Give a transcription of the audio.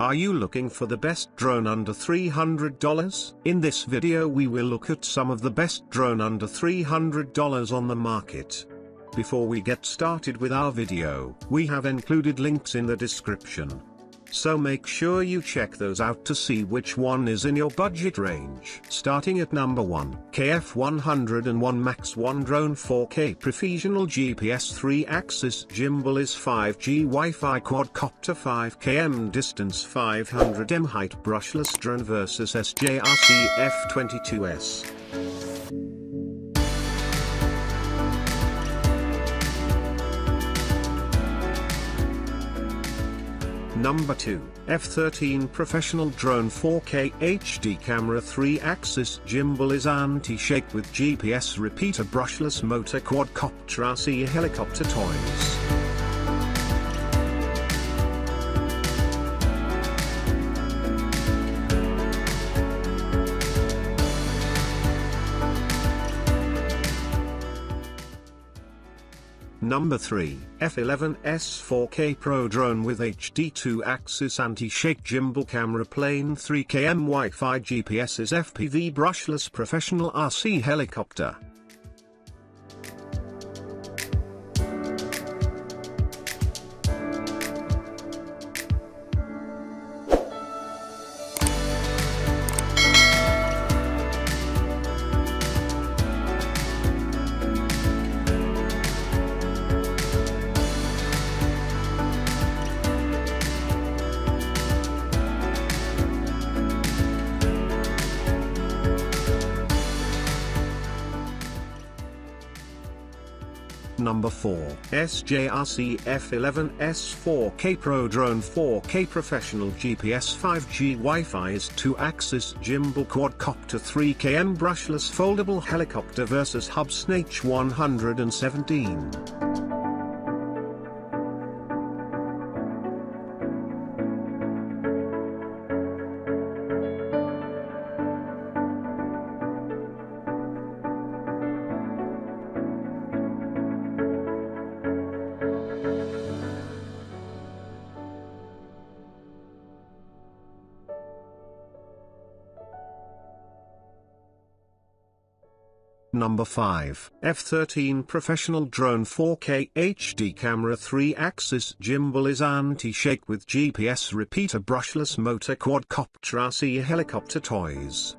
Are you looking for the best drone under $300? In this video we will look at some of the best drone under $300 on the market. Before we get started with our video, we have included links in the description. So make sure you check those out to see which one is in your budget range. Starting at number 1, F13 Max 1 Drone 4K Professional GPS 3-axis gimbal is 5G Wi-Fi quadcopter 5 km distance 500 m height brushless drone versus SJRC F22s. Number 2, F13 Professional Drone 4K HD Camera 3-axis gimbal is anti-shake with GPS repeater brushless motor quadcopter RC helicopter toys. Number 3, F11S 4K Pro Drone with HD 2-axis anti-shake gimbal camera plane 3 km Wi-Fi GPS is FPV brushless professional RC helicopter. Number 4, SJRC F11S 4K Pro Drone 4K Professional GPS 5G Wi-Fi is 2-axis gimbal quadcopter 3 km brushless foldable helicopter versus Hubsan H117. Number 5, F13 Professional Drone 4K HD Camera 3-axis gimbal is anti-shake with GPS repeater brushless motor quadcopter RC helicopter toys.